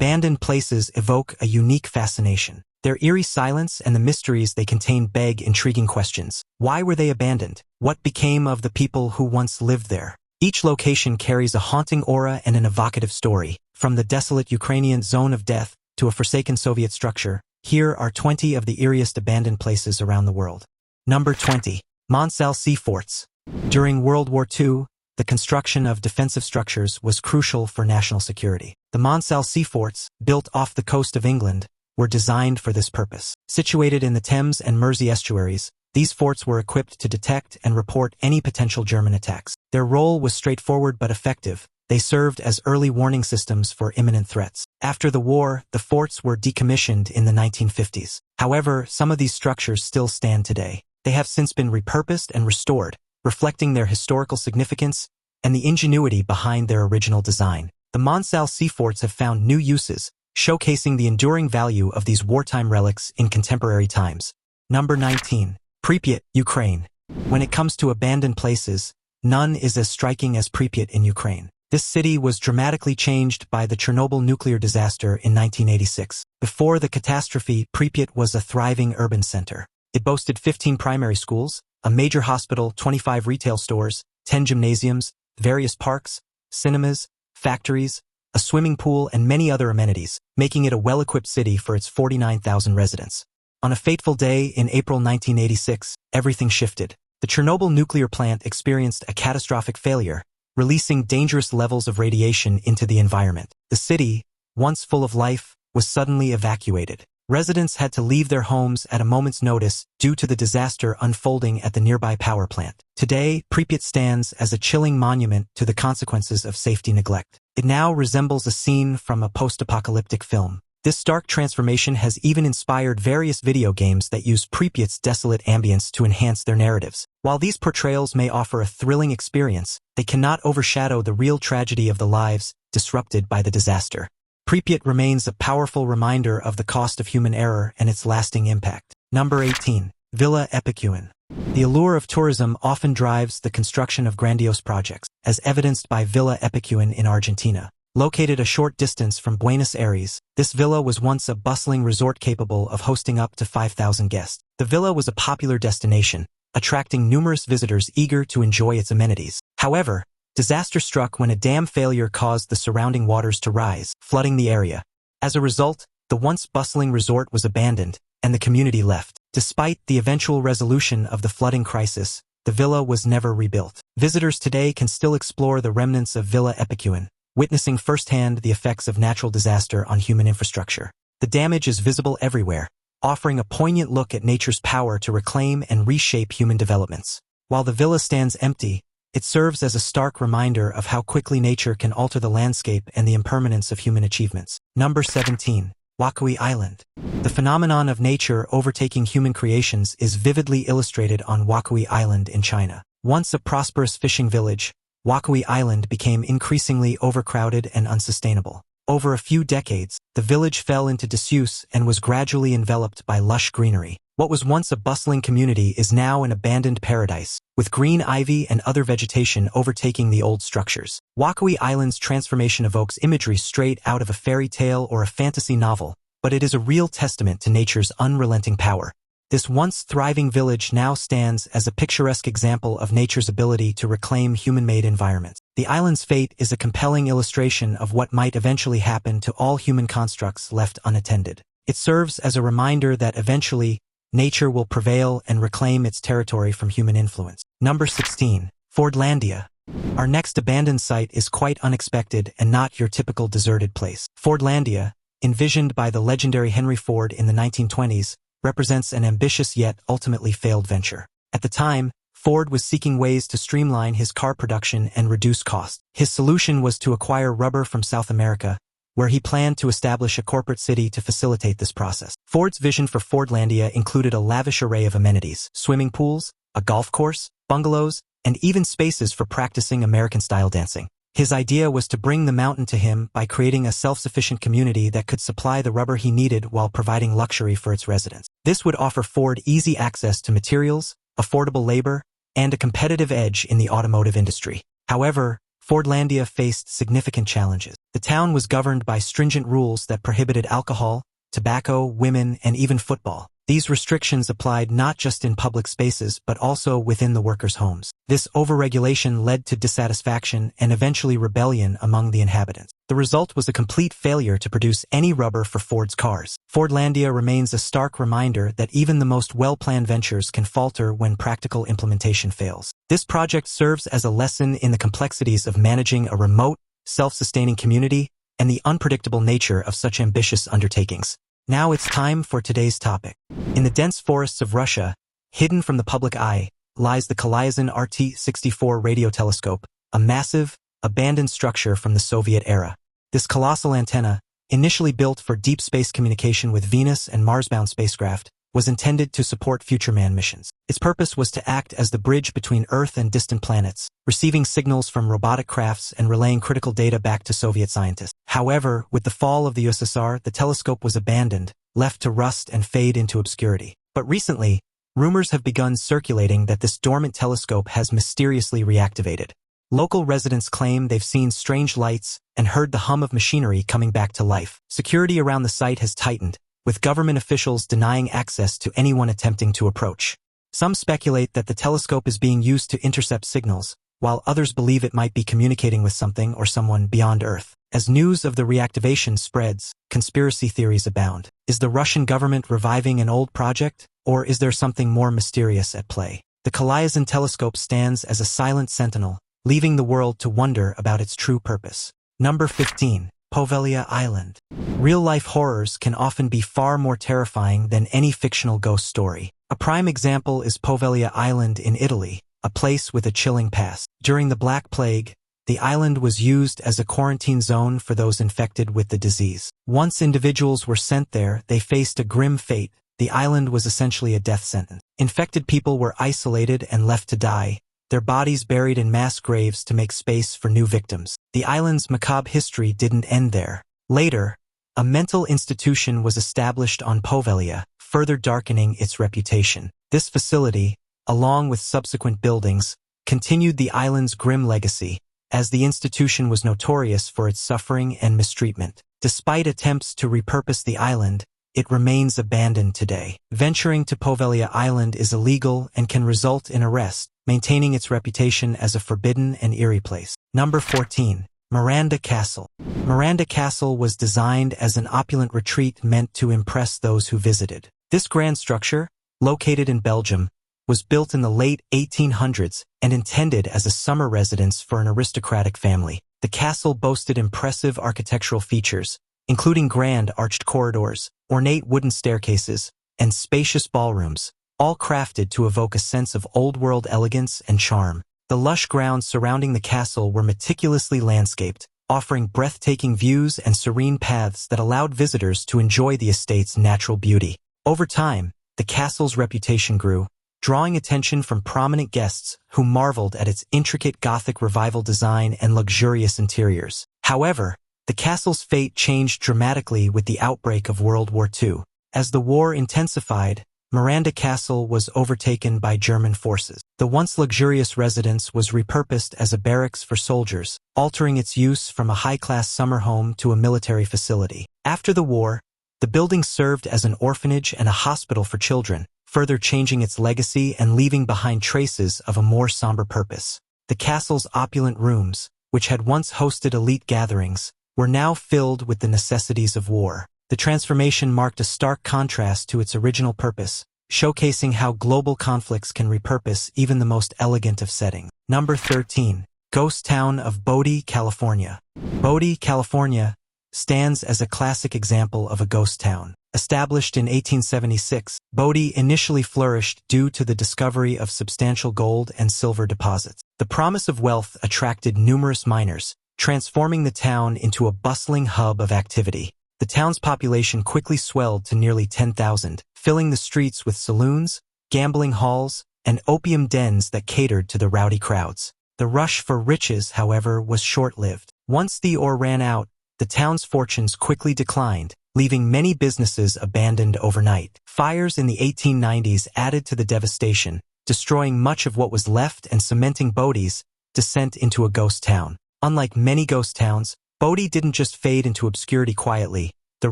abandoned places evoke a unique fascination. Their eerie silence and the mysteries they contain beg intriguing questions. Why were they abandoned? What became of the people who once lived there? Each location carries a haunting aura and an evocative story. From the desolate Ukrainian zone of death to a forsaken Soviet structure, here are 20 of the eeriest abandoned places around the world. Number 20. Normandy Sea Forts. During World War II, the construction of defensive structures was crucial for national security. The Normandy Sea Forts, built off the coast of England, were designed for this purpose. Situated in the Thames and Mersey estuaries, these forts were equipped to detect and report any potential German attacks. Their role was straightforward but effective. They served as early warning systems for imminent threats. After the war, the forts were decommissioned in the 1950s. However, some of these structures still stand today. They have since been repurposed and restored, reflecting their historical significance and the ingenuity behind their original design. The Normandy Sea Forts have found new uses, showcasing the enduring value of these wartime relics in contemporary times. Number 19. Pripyat, Ukraine. When it comes to abandoned places, none is as striking as Pripyat in Ukraine. This city was dramatically changed by the Chernobyl nuclear disaster in 1986. Before the catastrophe, Pripyat was a thriving urban center. It boasted 15 primary schools, a major hospital, 25 retail stores, 10 gymnasiums, various parks, cinemas, factories, a swimming pool, and many other amenities, making it a well-equipped city for its 49,000 residents. On a fateful day in April 1986, everything shifted. The Chernobyl nuclear plant experienced a catastrophic failure, releasing dangerous levels of radiation into the environment. The city, once full of life, was suddenly evacuated. Residents had to leave their homes at a moment's notice due to the disaster unfolding at the nearby power plant. Today, Pripyat stands as a chilling monument to the consequences of safety neglect. It now resembles a scene from a post-apocalyptic film. This stark transformation has even inspired various video games that use Pripyat's desolate ambience to enhance their narratives. While these portrayals may offer a thrilling experience, they cannot overshadow the real tragedy of the lives disrupted by the disaster. Pripyat remains a powerful reminder of the cost of human error and its lasting impact. Number 18. Villa Epican. The allure of tourism often drives the construction of grandiose projects, as evidenced by Villa Epican in Argentina. Located a short distance from Buenos Aires, this villa was once a bustling resort capable of hosting up to 5,000 guests. The villa was a popular destination, attracting numerous visitors eager to enjoy its amenities. However, disaster struck when a dam failure caused the surrounding waters to rise, flooding the area. As a result, the once bustling resort was abandoned, and the community left. Despite the eventual resolution of the flooding crisis, the villa was never rebuilt. Visitors today can still explore the remnants of Villa Epican, witnessing firsthand the effects of natural disaster on human infrastructure. The damage is visible everywhere, offering a poignant look at nature's power to reclaim and reshape human developments. While the villa stands empty, it serves as a stark reminder of how quickly nature can alter the landscape and the impermanence of human achievements. Number 17. Waki Island. The phenomenon of nature overtaking human creations is vividly illustrated on Waki Island in China. Once a prosperous fishing village, Waki Island became increasingly overcrowded and unsustainable. Over a few decades, the village fell into disuse and was gradually enveloped by lush greenery. What was once a bustling community is now an abandoned paradise, with green ivy and other vegetation overtaking the old structures. Waki Island's transformation evokes imagery straight out of a fairy tale or a fantasy novel, but it is a real testament to nature's unrelenting power. This once thriving village now stands as a picturesque example of nature's ability to reclaim human-made environments. The island's fate is a compelling illustration of what might eventually happen to all human constructs left unattended. It serves as a reminder that eventually, nature will prevail and reclaim its territory from human influence. Number 16. Fordlandia. Our next abandoned site is quite unexpected and not your typical deserted place. Fordlandia, envisioned by the legendary Henry Ford in the 1920s, represents an ambitious yet ultimately failed venture. At the time, Ford was seeking ways to streamline his car production and reduce costs. His solution was to acquire rubber from South America, where he planned to establish a corporate city to facilitate this process. Ford's vision for Fordlandia included a lavish array of amenities: swimming pools, a golf course, bungalows, and even spaces for practicing American-style dancing. His idea was to bring the mountain to him by creating a self-sufficient community that could supply the rubber he needed while providing luxury for its residents. This would offer Ford easy access to materials, affordable labor, and a competitive edge in the automotive industry. However, Fordlandia faced significant challenges. The town was governed by stringent rules that prohibited alcohol, tobacco, women, and even football. These restrictions applied not just in public spaces but also within the workers' homes. This overregulation led to dissatisfaction and eventually rebellion among the inhabitants. The result was a complete failure to produce any rubber for Ford's cars. Fordlandia remains a stark reminder that even the most well-planned ventures can falter when practical implementation fails. This project serves as a lesson in the complexities of managing a remote, self-sustaining community and the unpredictable nature of such ambitious undertakings. Now it's time for today's topic. In the dense forests of Russia, hidden from the public eye, lies the Pollia RT-64 radio telescope, a massive, abandoned structure from the Soviet era. This colossal antenna, initially built for deep space communication with Venus and Mars-bound spacecraft, was intended to support future manned missions. Its purpose was to act as the bridge between Earth and distant planets, receiving signals from robotic crafts and relaying critical data back to Soviet scientists. However, with the fall of the USSR, the telescope was abandoned, left to rust and fade into obscurity. But recently, rumors have begun circulating that this dormant telescope has mysteriously reactivated. Local residents claim they've seen strange lights and heard the hum of machinery coming back to life. Security around the site has tightened, with government officials denying access to anyone attempting to approach. Some speculate that the telescope is being used to intercept signals, while others believe it might be communicating with something or someone beyond Earth. As news of the reactivation spreads, conspiracy theories abound. Is the Russian government reviving an old project, or is there something more mysterious at play? The Pollia telescope stands as a silent sentinel, leaving the world to wonder about its true purpose. Number 15. Pollia Island. Real-life horrors can often be far more terrifying than any fictional ghost story. A prime example is Pollia Island in Italy, a place with a chilling past. During the Black Plague, the island was used as a quarantine zone for those infected with the disease. Once individuals were sent there, they faced a grim fate. The island was essentially a death sentence. Infected people were isolated and left to die, their bodies buried in mass graves to make space for new victims. The island's macabre history didn't end there. Later, a mental institution was established on Pollia, further darkening its reputation. This facility, along with subsequent buildings, continued the island's grim legacy, as the institution was notorious for its suffering and mistreatment. Despite attempts to repurpose the island, it remains abandoned today. Venturing to Pollia Island is illegal and can result in arrest, maintaining its reputation as a forbidden and eerie place. Number 14. Miranda Castle. Miranda Castle was designed as an opulent retreat meant to impress those who visited. This grand structure, located in Belgium, was built in the late 1800s and intended as a summer residence for an aristocratic family. The castle boasted impressive architectural features, including grand arched corridors, ornate wooden staircases, and spacious ballrooms, all crafted to evoke a sense of old-world elegance and charm. The lush grounds surrounding the castle were meticulously landscaped, offering breathtaking views and serene paths that allowed visitors to enjoy the estate's natural beauty. Over time, the castle's reputation grew, drawing attention from prominent guests who marveled at its intricate Gothic Revival design and luxurious interiors. However, the castle's fate changed dramatically with the outbreak of World War II. As the war intensified, Miranda Castle was overtaken by German forces. The once luxurious residence was repurposed as a barracks for soldiers, altering its use from a high-class summer home to a military facility. After the war, the building served as an orphanage and a hospital for children, further changing its legacy and leaving behind traces of a more somber purpose. The castle's opulent rooms, which had once hosted elite gatherings, were now filled with the necessities of war. The transformation marked a stark contrast to its original purpose, showcasing how global conflicts can repurpose even the most elegant of settings. Number 13. Ghost Town of Bodi, California. Bodi, California, stands as a classic example of a ghost town. Established in 1876, Bodi initially flourished due to the discovery of substantial gold and silver deposits. The promise of wealth attracted numerous miners, transforming the town into a bustling hub of activity. The town's population quickly swelled to nearly 10,000, filling the streets with saloons, gambling halls, and opium dens that catered to the rowdy crowds. The rush for riches, however, was short-lived. Once the ore ran out, the town's fortunes quickly declined, leaving many businesses abandoned overnight. Fires in the 1890s added to the devastation, destroying much of what was left and cementing Bodi's descent into a ghost town. Unlike many ghost towns, Bodi didn't just fade into obscurity quietly. The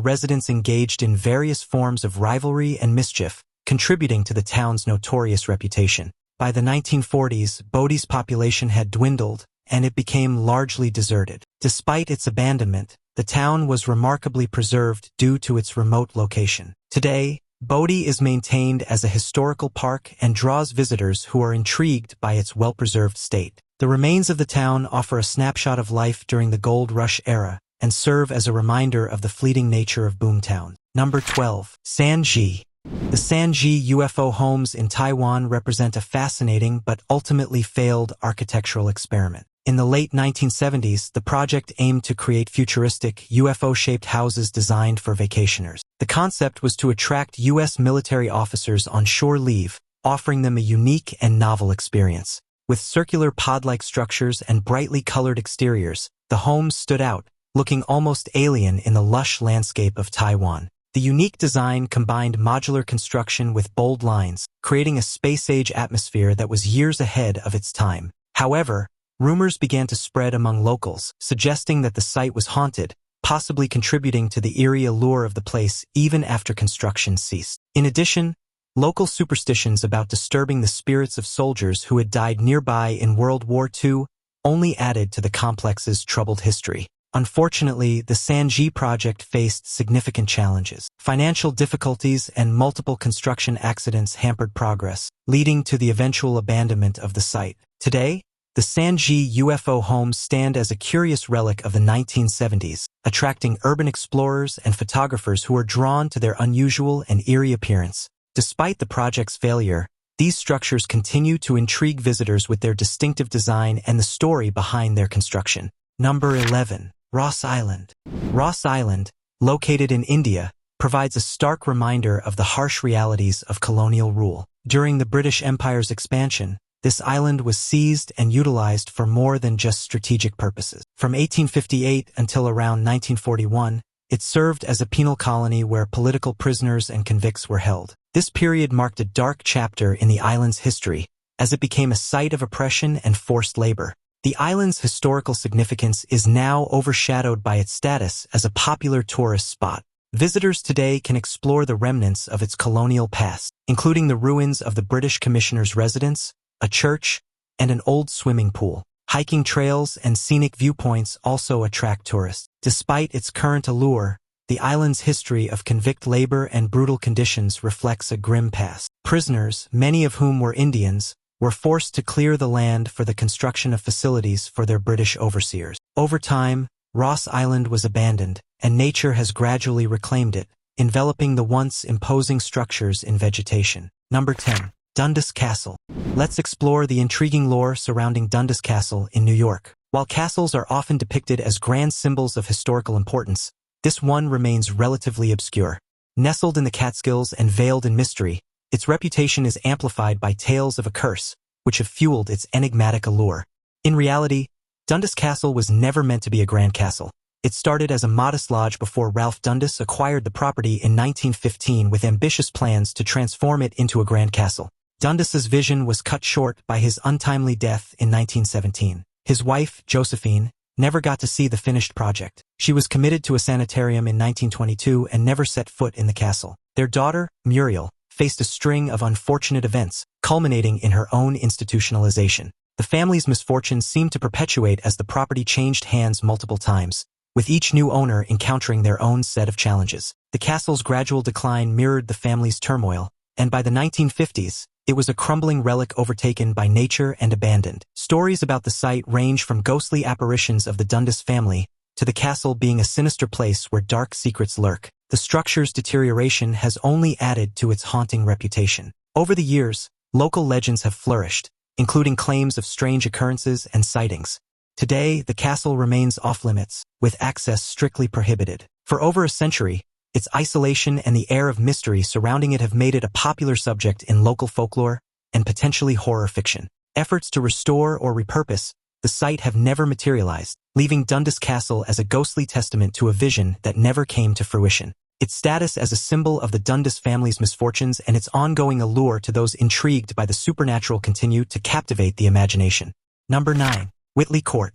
residents engaged in various forms of rivalry and mischief, contributing to the town's notorious reputation. By the 1940s, Bodi's population had dwindled, and it became largely deserted. Despite its abandonment, the town was remarkably preserved due to its remote location. Today, Bodi is maintained as a historical park and draws visitors who are intrigued by its well-preserved state. The remains of the town offer a snapshot of life during the Gold Rush era and serve as a reminder of the fleeting nature of boomtown. Number 12. Sanji. The Sanji UFO homes in Taiwan represent a fascinating but ultimately failed architectural experiment. In the late 1970s, the project aimed to create futuristic, UFO-shaped houses designed for vacationers. The concept was to attract U.S. military officers on shore leave, offering them a unique and novel experience. With circular pod-like structures and brightly colored exteriors, the homes stood out, looking almost alien in the lush landscape of Taiwan. The unique design combined modular construction with bold lines, creating a space-age atmosphere that was years ahead of its time. However, rumors began to spread among locals, suggesting that the site was haunted, possibly contributing to the eerie allure of the place even after construction ceased. In addition, local superstitions about disturbing the spirits of soldiers who had died nearby in World War II only added to the complex's troubled history. Unfortunately, the Sanji project faced significant challenges. Financial difficulties and multiple construction accidents hampered progress, leading to the eventual abandonment of the site. Today, the Sanji UFO homes stand as a curious relic of the 1970s, attracting urban explorers and photographers who are drawn to their unusual and eerie appearance. Despite the project's failure, these structures continue to intrigue visitors with their distinctive design and the story behind their construction. Number 11. Ross Island. Ross Island, located in India, provides a stark reminder of the harsh realities of colonial rule. During the British Empire's expansion, this island was seized and utilized for more than just strategic purposes. From 1858 until around 1941, it served as a penal colony where political prisoners and convicts were held. This period marked a dark chapter in the island's history, as it became a site of oppression and forced labor. The island's historical significance is now overshadowed by its status as a popular tourist spot. Visitors today can explore the remnants of its colonial past, including the ruins of the British Commissioner's residence, a church, and an old swimming pool. Hiking trails and scenic viewpoints also attract tourists. Despite its current allure, the island's history of convict labor and brutal conditions reflects a grim past. Prisoners, many of whom were Indians, were forced to clear the land for the construction of facilities for their British overseers. Over time, Ross Island was abandoned, and nature has gradually reclaimed it, enveloping the once imposing structures in vegetation. Number 10. Dundis Castle. Let's explore the intriguing lore surrounding Dundis Castle in New York. While castles are often depicted as grand symbols of historical importance, this one remains relatively obscure. Nestled in the Catskills and veiled in mystery, its reputation is amplified by tales of a curse, which have fueled its enigmatic allure. In reality, Dundis Castle was never meant to be a grand castle. It started as a modest lodge before Ralph Dundis acquired the property in 1915 with ambitious plans to transform it into a grand castle. Dundis's vision was cut short by his untimely death in 1917. His wife, Josephine, never got to see the finished project. She was committed to a sanitarium in 1922 and never set foot in the castle. Their daughter, Muriel, faced a string of unfortunate events, culminating in her own institutionalization. The family's misfortunes seemed to perpetuate as the property changed hands multiple times, with each new owner encountering their own set of challenges. The castle's gradual decline mirrored the family's turmoil, and by the 1950s, it was a crumbling relic overtaken by nature and abandoned. Stories about the site range from ghostly apparitions of the Dundis family to the castle being a sinister place where dark secrets lurk. The structure's deterioration has only added to its haunting reputation. Over the years, local legends have flourished, including claims of strange occurrences and sightings. Today, the castle remains off-limits, with access strictly prohibited. For over a century, its isolation and the air of mystery surrounding it have made it a popular subject in local folklore and potentially horror fiction. Efforts to restore or repurpose the site have never materialized, leaving Dundis Castle as a ghostly testament to a vision that never came to fruition. Its status as a symbol of the Dundis family's misfortunes and its ongoing allure to those intrigued by the supernatural continue to captivate the imagination. Number 9. Whitley Court.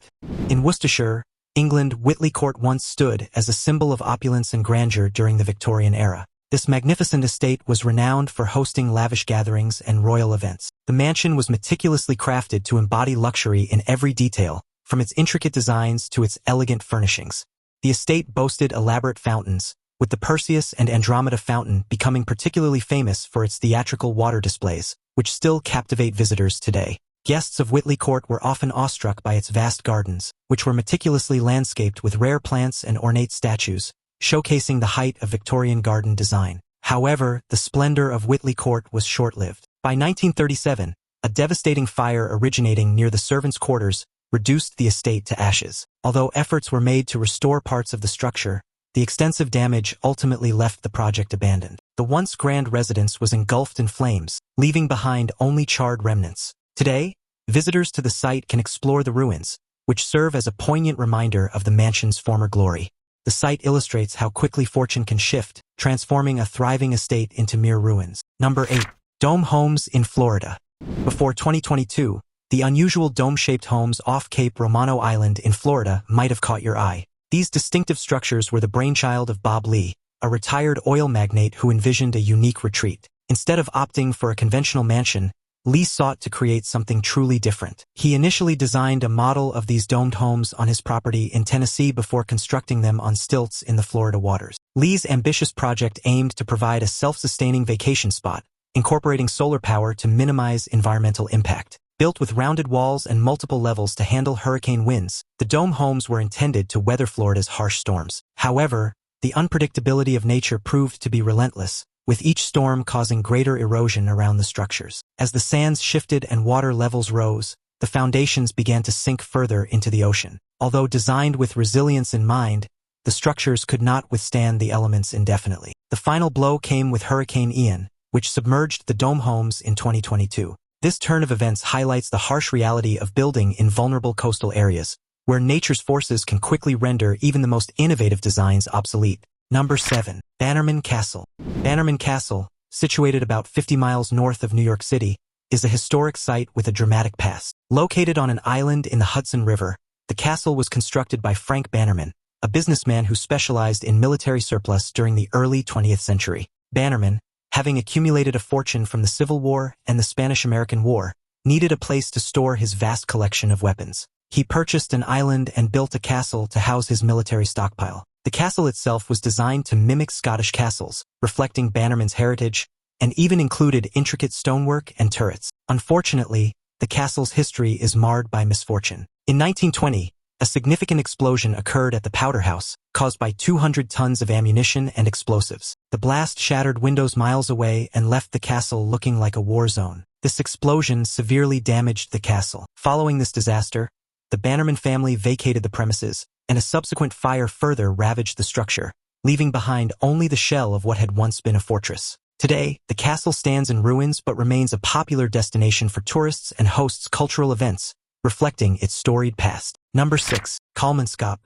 In Worcestershire, England, Whitley Court once stood as a symbol of opulence and grandeur during the Victorian era. This magnificent estate was renowned for hosting lavish gatherings and royal events. The mansion was meticulously crafted to embody luxury in every detail, from its intricate designs to its elegant furnishings. The estate boasted elaborate fountains, with the Perseus and Andromeda fountain becoming particularly famous for its theatrical water displays, which still captivate visitors today. Guests of Whitley Court were often awestruck by its vast gardens, which were meticulously landscaped with rare plants and ornate statues, showcasing the height of Victorian garden design. However, the splendor of Whitley Court was short-lived. By 1937, a devastating fire originating near the servants' quarters reduced the estate to ashes. Although efforts were made to restore parts of the structure, the extensive damage ultimately left the project abandoned. The once grand residence was engulfed in flames, leaving behind only charred remnants. Today, visitors to the site can explore the ruins, which serve as a poignant reminder of the mansion's former glory. The site illustrates how quickly fortune can shift, transforming a thriving estate into mere ruins. Number 8. Dome homes in Florida. Before 2022, the unusual dome-shaped homes off Cape Romano Island in Florida might have caught your eye. These distinctive structures were the brainchild of Bob Lee, a retired oil magnate who envisioned a unique retreat. Instead of opting for a conventional mansion, Lee sought to create something truly different. He initially designed a model of these domed homes on his property in Tennessee before constructing them on stilts in the Florida waters. Lee's ambitious project aimed to provide a self-sustaining vacation spot, incorporating solar power to minimize environmental impact. Built with rounded walls and multiple levels to handle hurricane winds, the dome homes were intended to weather Florida's harsh storms. However, the unpredictability of nature proved to be relentless, with each storm causing greater erosion around the structures. As the sands shifted and water levels rose, the foundations began to sink further into the ocean. Although designed with resilience in mind, the structures could not withstand the elements indefinitely. The final blow came with Hurricane Ian, which submerged the dome homes in 2022. This turn of events highlights the harsh reality of building in vulnerable coastal areas, where nature's forces can quickly render even the most innovative designs obsolete. Number 7. Bannerman Castle. Bannerman Castle, situated about 50 miles north of New York City, is a historic site with a dramatic past. Located on an island in the Hudson River, the castle was constructed by Frank Bannerman, a businessman who specialized in military surplus during the early 20th century. Bannerman, having accumulated a fortune from the Civil War and the Spanish-American War, needed a place to store his vast collection of weapons. He purchased an island and built a castle to house his military stockpile. The castle itself was designed to mimic Scottish castles, reflecting Bannerman's heritage, and even included intricate stonework and turrets. Unfortunately, the castle's history is marred by misfortune. In 1920, a significant explosion occurred at the powder house, caused by 200 tons of ammunition and explosives. The blast shattered windows miles away and left the castle looking like a war zone. This explosion severely damaged the castle. Following this disaster, the Bannerman family vacated the premises, and a subsequent fire further ravaged the structure, leaving behind only the shell of what had once been a fortress. Today, the castle stands in ruins but remains a popular destination for tourists and hosts cultural events, reflecting its storied past. Number 6. Kalmanskap.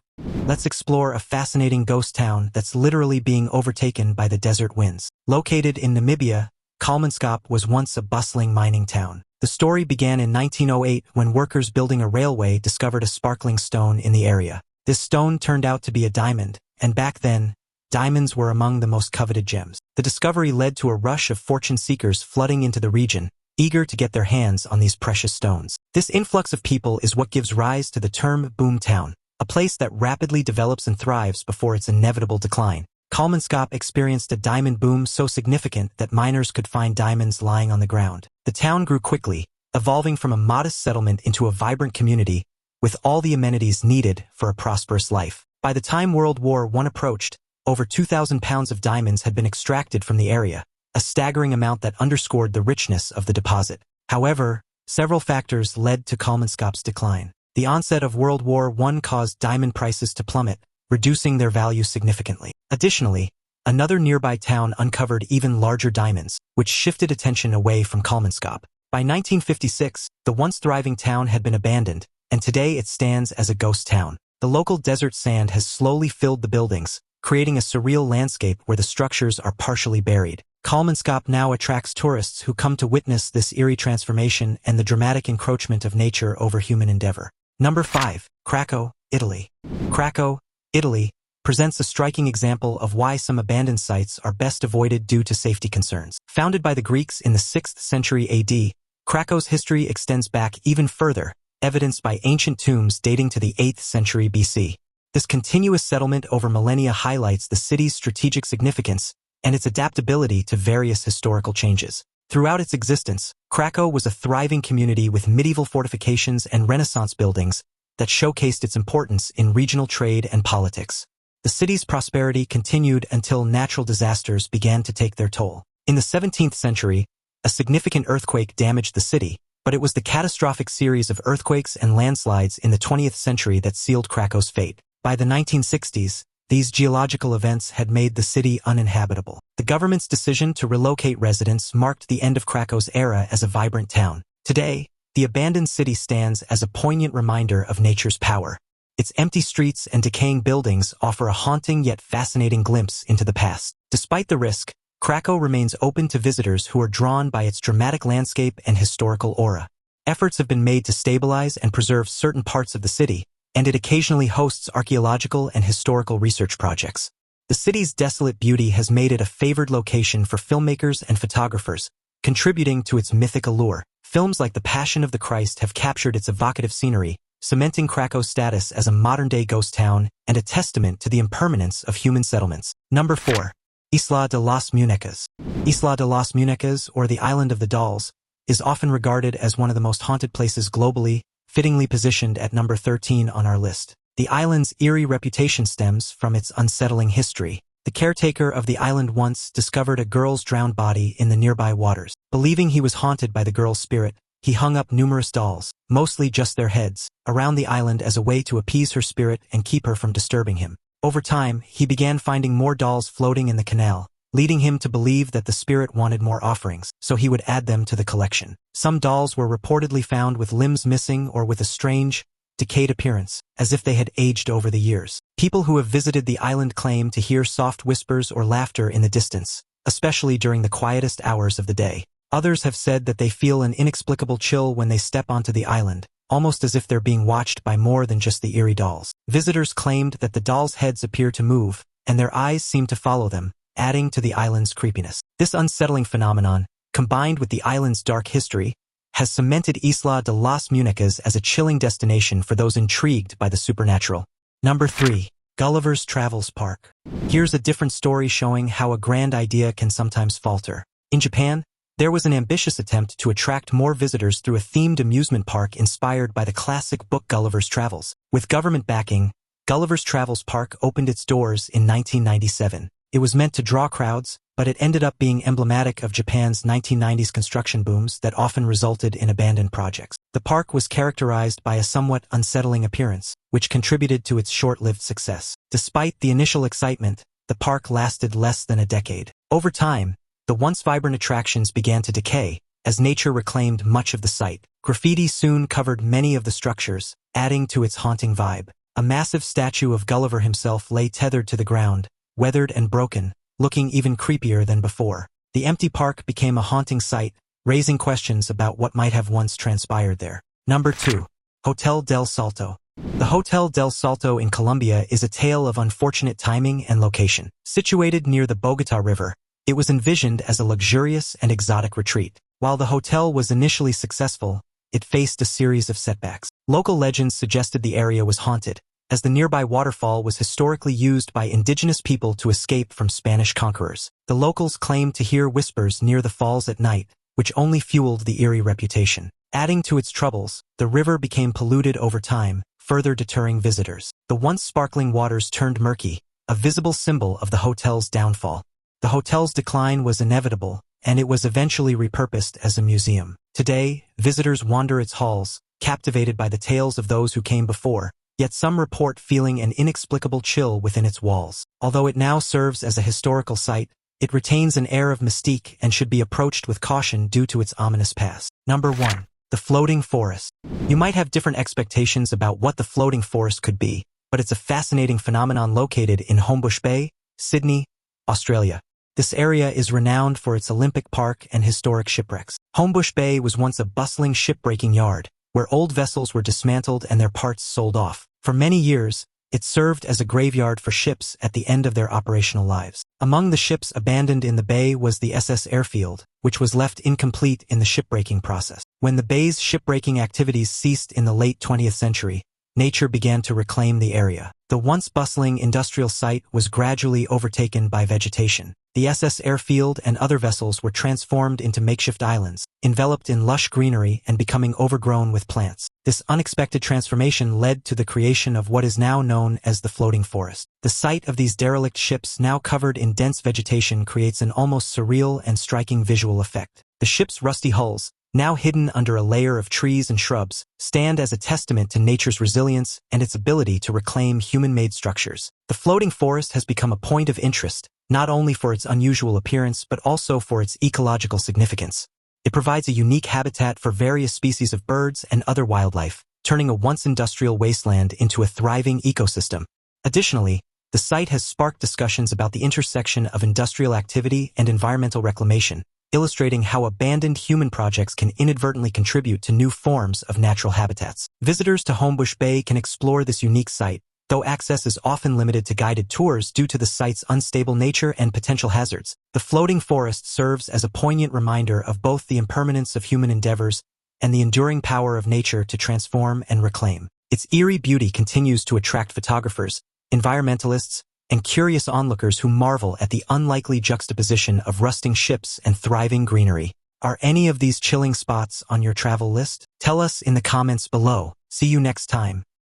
Let's explore a fascinating ghost town that's literally being overtaken by the desert winds. Located in Namibia, Kalmanskap was once a bustling mining town. The story began in 1908 when workers building a railway discovered a sparkling stone in the area. This stone turned out to be a diamond, and back then, diamonds were among the most coveted gems. The discovery led to a rush of fortune seekers flooding into the region, eager to get their hands on these precious stones. This influx of people is what gives rise to the term boom town, a place that rapidly develops and thrives before its inevitable decline. Kalmanskap experienced a diamond boom so significant that miners could find diamonds lying on the ground. The town grew quickly, evolving from a modest settlement into a vibrant community, with all the amenities needed for a prosperous life. By the time World War I approached, over 2,000 pounds of diamonds had been extracted from the area, a staggering amount that underscored the richness of the deposit. However, several factors led to Kalmanskap's decline. The onset of World War I caused diamond prices to plummet, reducing their value significantly. Additionally, another nearby town uncovered even larger diamonds, which shifted attention away from Kalmanskap. By 1956, the once thriving town had been abandoned, and today it stands as a ghost town. The local desert sand has slowly filled the buildings, creating a surreal landscape where the structures are partially buried. Kalmanskap now attracts tourists who come to witness this eerie transformation and the dramatic encroachment of nature over human endeavor. Number 5. Krakow, Italy. Krakow, Italy, presents a striking example of why some abandoned sites are best avoided due to safety concerns. Founded by the Greeks in the 6th century AD, Krakow's history extends back even further, evidenced by ancient tombs dating to the 8th century BC. This continuous settlement over millennia highlights the city's strategic significance and its adaptability to various historical changes. Throughout its existence, Krakow was a thriving community with medieval fortifications and Renaissance buildings that showcased its importance in regional trade and politics. The city's prosperity continued until natural disasters began to take their toll. In the 17th century, a significant earthquake damaged the city, but it was the catastrophic series of earthquakes and landslides in the 20th century that sealed Krakow's fate. By the 1960s, these geological events had made the city uninhabitable. The government's decision to relocate residents marked the end of Krakow's era as a vibrant town. Today, the abandoned city stands as a poignant reminder of nature's power. Its empty streets and decaying buildings offer a haunting yet fascinating glimpse into the past. Despite the risk, Krakow remains open to visitors who are drawn by its dramatic landscape and historical aura. Efforts have been made to stabilize and preserve certain parts of the city, and it occasionally hosts archaeological and historical research projects. The city's desolate beauty has made it a favored location for filmmakers and photographers, contributing to its mythic allure. Films like The Passion of the Christ have captured its evocative scenery, cementing Krakow's status as a modern-day ghost town and a testament to the impermanence of human settlements. Number 4. Isla de las Muñecas. Isla de las Muñecas, or the Island of the Dolls, is often regarded as one of the most haunted places globally, fittingly positioned at number 13 on our list. The island's eerie reputation stems from its unsettling history. The caretaker of the island once discovered a girl's drowned body in the nearby waters. Believing he was haunted by the girl's spirit, he hung up numerous dolls, mostly just their heads, around the island as a way to appease her spirit and keep her from disturbing him. Over time, he began finding more dolls floating in the canal, leading him to believe that the spirit wanted more offerings, so he would add them to the collection. Some dolls were reportedly found with limbs missing or with a strange, decayed appearance, as if they had aged over the years. People who have visited the island claim to hear soft whispers or laughter in the distance, especially during the quietest hours of the day. Others have said that they feel an inexplicable chill when they step onto the island, almost as if they're being watched by more than just the eerie dolls. Visitors claimed that the dolls' heads appear to move, and their eyes seem to follow them, adding to the island's creepiness. This unsettling phenomenon, combined with the island's dark history, has cemented Isla de las Muñecas as a chilling destination for those intrigued by the supernatural. Number 3. Gullivers Travels Park. Here's a different story showing how a grand idea can sometimes falter. In Japan, there was an ambitious attempt to attract more visitors through a themed amusement park inspired by the classic book Gulliver's Travels. With government backing, Gulliver's Travels Park opened its doors in 1997. It was meant to draw crowds, but it ended up being emblematic of Japan's 1990s construction booms that often resulted in abandoned projects. The park was characterized by a somewhat unsettling appearance, which contributed to its short-lived success. Despite the initial excitement, the park lasted less than a decade. Over time, the once vibrant attractions began to decay, as nature reclaimed much of the site. Graffiti soon covered many of the structures, adding to its haunting vibe. A massive statue of Gulliver himself lay tethered to the ground, weathered and broken, looking even creepier than before. The empty park became a haunting sight, raising questions about what might have once transpired there. Number 2. Hotel del Salto. The Hotel del Salto in Colombia is a tale of unfortunate timing and location. Situated near the Bogotá River, it was envisioned as a luxurious and exotic retreat. While the hotel was initially successful, it faced a series of setbacks. Local legends suggested the area was haunted, as the nearby waterfall was historically used by indigenous people to escape from Spanish conquerors. The locals claimed to hear whispers near the falls at night, which only fueled the eerie reputation. Adding to its troubles, the river became polluted over time, further deterring visitors. The once sparkling waters turned murky, a visible symbol of the hotel's downfall. The hotel's decline was inevitable, and it was eventually repurposed as a museum. Today, visitors wander its halls, captivated by the tales of those who came before, yet some report feeling an inexplicable chill within its walls. Although it now serves as a historical site, it retains an air of mystique and should be approached with caution due to its ominous past. Number 1. The Floating Forest. You might have different expectations about what the floating forest could be, but it's a fascinating phenomenon located in Homebush Bay, Sydney, Australia. This area is renowned for its Olympic Park and historic shipwrecks. Homebush Bay was once a bustling shipbreaking yard, where old vessels were dismantled and their parts sold off. For many years, it served as a graveyard for ships at the end of their operational lives. Among the ships abandoned in the bay was the SS Airfield, which was left incomplete in the shipbreaking process. When the bay's shipbreaking activities ceased in the late 20th century, nature began to reclaim the area. The once bustling industrial site was gradually overtaken by vegetation. The SS Airfield and other vessels were transformed into makeshift islands, enveloped in lush greenery and becoming overgrown with plants. This unexpected transformation led to the creation of what is now known as the floating forest. The sight of these derelict ships now covered in dense vegetation creates an almost surreal and striking visual effect. The ship's rusty hulls, now hidden under a layer of trees and shrubs, stand as a testament to nature's resilience and its ability to reclaim human-made structures. The floating forest has become a point of interest, not only for its unusual appearance but also for its ecological significance. It provides a unique habitat for various species of birds and other wildlife, turning a once industrial wasteland into a thriving ecosystem. Additionally, the site has sparked discussions about the intersection of industrial activity and environmental reclamation, illustrating how abandoned human projects can inadvertently contribute to new forms of natural habitats. Visitors to Homebush Bay can explore this unique site, though access is often limited to guided tours due to the site's unstable nature and potential hazards. The floating forest serves as a poignant reminder of both the impermanence of human endeavors and the enduring power of nature to transform and reclaim. Its eerie beauty continues to attract photographers, environmentalists, and curious onlookers who marvel at the unlikely juxtaposition of rusting ships and thriving greenery. Are any of these chilling spots on your travel list? Tell us in the comments below. See you next time.